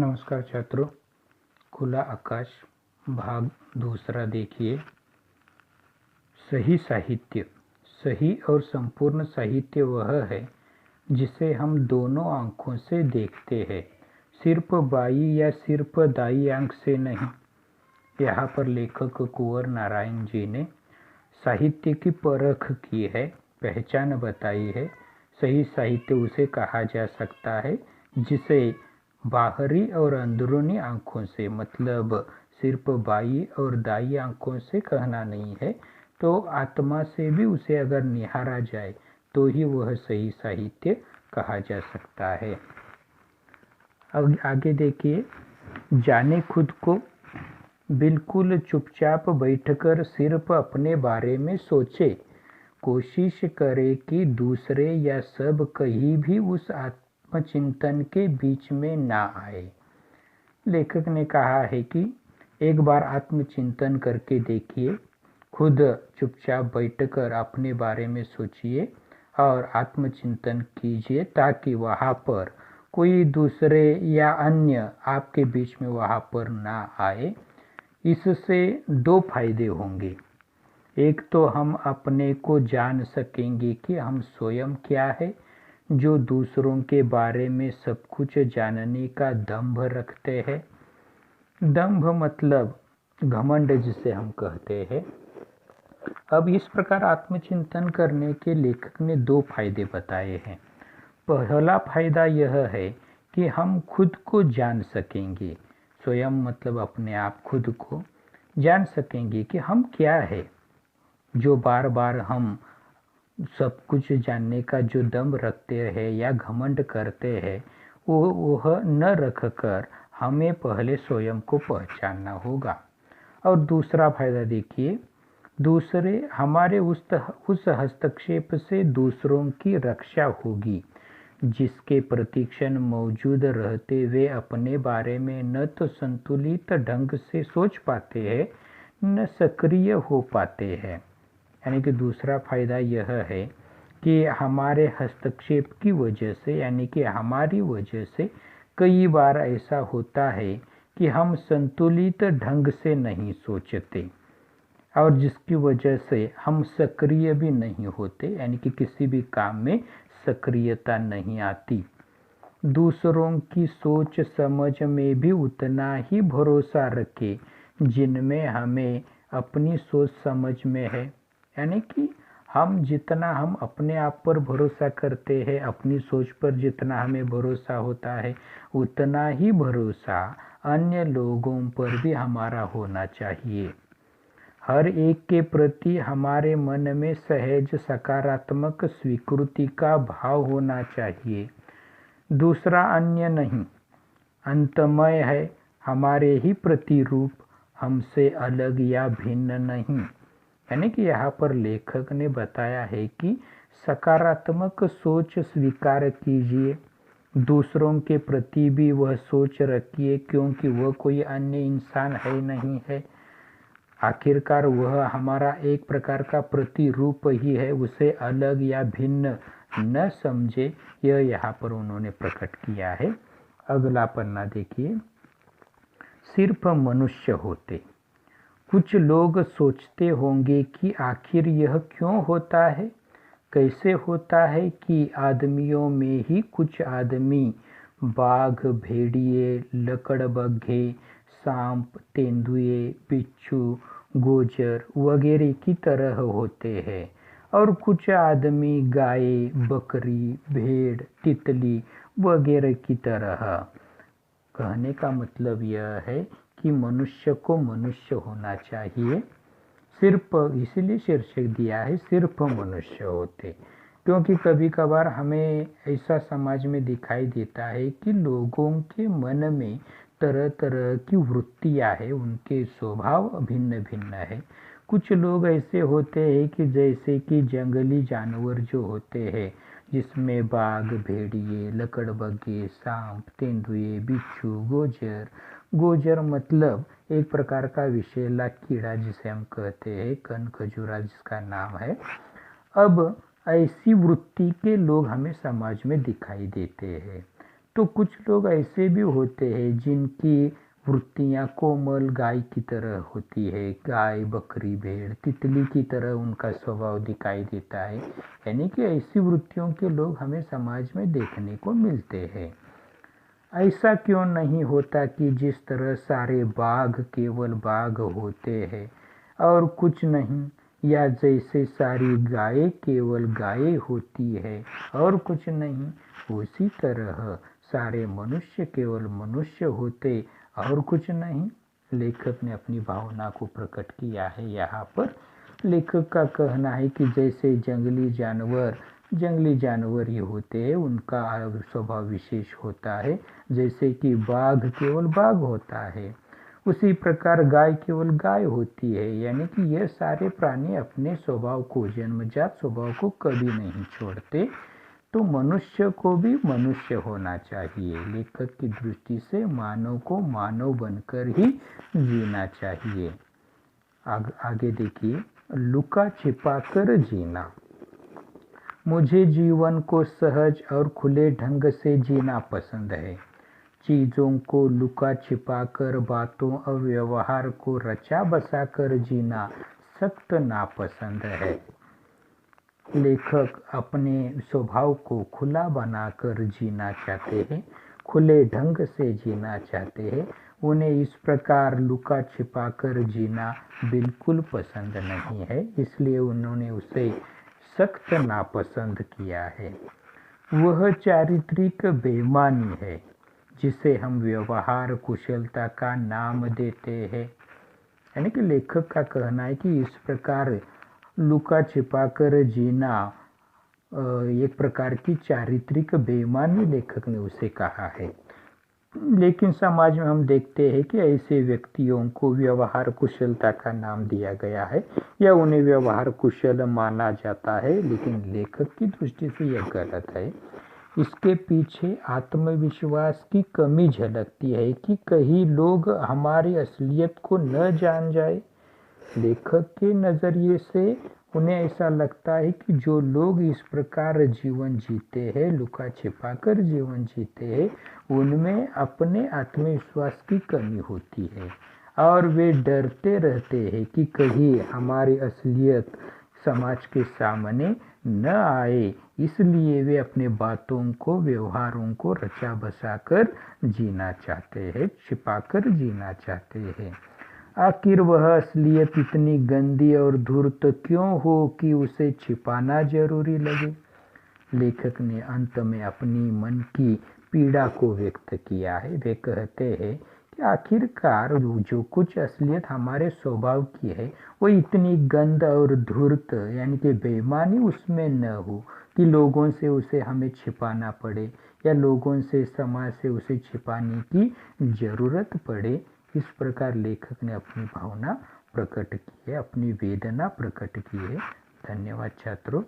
नमस्कार छात्रों। खुला आकाश भाग दूसरा देखिए। सही साहित्य। सही और संपूर्ण साहित्य वह है जिसे हम दोनों आँखों से देखते हैं, सिर्फ बाई या सिर्फ दाई आँख से नहीं। यहाँ पर लेखक कुंवर नारायण जी ने साहित्य की परख की है, पहचान बताई है। सही साहित्य उसे कहा जा सकता है जिसे बाहरी और अंदरूनी आँखों से, मतलब सिर्फ बाई और दाई आँखों से कहना नहीं है, तो आत्मा से भी उसे अगर निहारा जाए तो ही वह सही साहित्य कहा जा सकता है। अब आगे देखिए। जाने खुद को। बिल्कुल चुपचाप बैठकर सिर्फ अपने बारे में सोचे, कोशिश करे कि दूसरे या सब कहीं भी उस आत्मचिंतन के बीच में ना आए। लेखक ने कहा है कि एक बार आत्मचिंतन करके देखिए, खुद चुपचाप बैठकर अपने बारे में सोचिए और आत्मचिंतन कीजिए ताकि वहाँ पर कोई दूसरे या अन्य आपके बीच में वहाँ पर ना आए। इससे दो फायदे होंगे। एक तो हम अपने को जान सकेंगे कि हम स्वयं क्या है, जो दूसरों के बारे में सब कुछ जानने का दंभ रखते हैं। दंभ मतलब घमंड जिसे हम कहते हैं। अब इस प्रकार आत्मचिंतन करने के लेखक ने दो फायदे बताए हैं। पहला फायदा यह है कि हम खुद को जान सकेंगे। स्वयं मतलब अपने आप खुद को जान सकेंगे कि हम क्या है। जो बार बार हम सब कुछ जानने का जो दम रखते हैं या घमंड करते हैं, वह न रखकर हमें पहले स्वयं को पहचानना होगा। और दूसरा फायदा देखिए, दूसरे हमारे उस हस्तक्षेप से दूसरों की रक्षा होगी, जिसके प्रतिक्षण मौजूद रहते वे अपने बारे में न तो संतुलित ढंग से सोच पाते हैं न सक्रिय हो पाते हैं। यानी कि दूसरा फायदा यह है कि हमारे हस्तक्षेप की वजह से, यानी कि हमारी वजह से कई बार ऐसा होता है कि हम संतुलित ढंग से नहीं सोचते और जिसकी वजह से हम सक्रिय भी नहीं होते, यानी कि किसी भी काम में सक्रियता नहीं आती। दूसरों की सोच समझ में भी उतना ही भरोसा रखें जिनमें हमें अपनी सोच समझ में है। यानी कि जितना हम अपने आप पर भरोसा करते हैं, अपनी सोच पर जितना हमें भरोसा होता है, उतना ही भरोसा अन्य लोगों पर भी हमारा होना चाहिए। हर एक के प्रति हमारे मन में सहज सकारात्मक स्वीकृति का भाव होना चाहिए। दूसरा अन्य नहीं, अंतमय है, हमारे ही प्रतिरूप, हमसे अलग या भिन्न नहीं। यानी कि यहाँ पर लेखक ने बताया है कि सकारात्मक सोच स्वीकार कीजिए, दूसरों के प्रति भी वह सोच रखिए, क्योंकि वह कोई अन्य इंसान है नहीं है। आखिरकार वह हमारा एक प्रकार का प्रतिरूप ही है, उसे अलग या भिन्न न समझे, यह यहाँ पर उन्होंने प्रकट किया है। अगला पन्ना देखिए। सिर्फ मनुष्य होते। कुछ लोग सोचते होंगे कि आखिर यह क्यों होता है, कैसे होता है कि आदमियों में ही कुछ आदमी बाघ, भेड़िए, लकड़बग्घे, सांप, तेंदुए, बिच्छू, गोजर वगैरह की तरह होते हैं और कुछ आदमी गाय, बकरी, भेड़, तितली वगैरह की तरह। कहने का मतलब यह है कि मनुष्य को मनुष्य होना चाहिए। सिर्फ इसलिए शीर्षक दिया है सिर्फ मनुष्य होते, क्योंकि कभी कभार हमें ऐसा समाज में दिखाई देता है कि लोगों के मन में तरह तरह की वृत्तियाँ हैं, उनके स्वभाव भिन्न भिन्न है। कुछ लोग ऐसे होते हैं कि जैसे कि जंगली जानवर जो होते हैं, जिसमें बाघ, भेड़िए, लकड़बग्घे, सांप, तेंदुए, बिच्छू, गोजर मतलब एक प्रकार का विषैला कीड़ा जिसे हम कहते हैं, कनखजूरा जिसका नाम है। अब ऐसी वृत्ति के लोग हमें समाज में दिखाई देते हैं। तो कुछ लोग ऐसे भी होते हैं जिनकी वृत्तियाँ कोमल गाय की तरह होती है, गाय, बकरी, भेड़, तितली की तरह उनका स्वभाव दिखाई देता है। यानी कि ऐसी वृत्तियों के लोग हमें समाज में देखने को मिलते हैं। ऐसा क्यों नहीं होता कि जिस तरह सारे बाघ केवल बाघ होते हैं और कुछ नहीं, या जैसे सारी गायें केवल गायें होती है और कुछ नहीं, उसी तरह सारे मनुष्य केवल मनुष्य होते और कुछ नहीं। लेखक ने अपनी भावना को प्रकट किया है यहाँ पर। लेखक का कहना है कि जैसे जंगली जानवर ही होते हैं, उनका स्वभाव विशेष होता है। जैसे कि बाघ केवल बाघ होता है, उसी प्रकार गाय केवल गाय होती है। यानी कि यह सारे प्राणी अपने स्वभाव को, जन्मजात स्वभाव को कभी नहीं छोड़ते। तो मनुष्य को भी मनुष्य होना चाहिए। लेखक की दृष्टि से मानव को मानव बनकर ही जीना चाहिए। आगे देखिए, लुका छिपाकर जीना। मुझे जीवन को सहज और खुले ढंग से जीना पसंद है। चीज़ों को लुका छिपाकर, बातों और व्यवहार को रचा बसाकर जीना सख्त नापसंद है। लेखक अपने स्वभाव को खुला बनाकर जीना चाहते हैं, खुले ढंग से जीना चाहते हैं। उन्हें इस प्रकार लुका छिपाकर जीना बिल्कुल पसंद नहीं है, इसलिए उन्होंने उसे सख्त नापसंद किया है। वह चारित्रिक बेईमानी है जिसे हम व्यवहार कुशलता का नाम देते हैं। यानी कि लेखक का कहना है कि इस प्रकार लुका छिपाकर जीना एक प्रकार की चारित्रिक बेईमानी लेखक ने उसे कहा है। लेकिन समाज में हम देखते हैं कि ऐसे व्यक्तियों को व्यवहार कुशलता का नाम दिया गया है या उन्हें व्यवहार कुशल माना जाता है, लेकिन लेखक की दृष्टि से यह गलत है। इसके पीछे आत्मविश्वास की कमी झलकती है कि कहीं लोग हमारी असलियत को न जान जाए। लेखक के नज़रिए से उन्हें ऐसा लगता है कि जो लोग इस प्रकार जीवन जीते हैं, लुका छिपाकर जीवन जीते हैं, उनमें अपने आत्मविश्वास की कमी होती है और वे डरते रहते हैं कि कहीं हमारी असलियत समाज के सामने न आए। इसलिए वे अपने बातों को, व्यवहारों को रचा बसा कर जीना चाहते हैं, छिपाकर जीना चाहते हैं। आखिर वह असलियत इतनी गंदी और धूर्त क्यों हो कि उसे छिपाना जरूरी लगे। लेखक ने अंत में अपनी मन की पीड़ा को व्यक्त किया है। वे कहते हैं कि आखिरकार जो कुछ असलियत हमारे स्वभाव की है, वो इतनी गंद और धूर्त यानी कि बेईमानी उसमें न हो कि लोगों से उसे हमें छिपाना पड़े या लोगों से, समाज से उसे छिपाने की जरूरत पड़े। इस प्रकार लेखक ने अपनी भावना प्रकट की है, अपनी वेदना प्रकट की है। धन्यवाद छात्रों।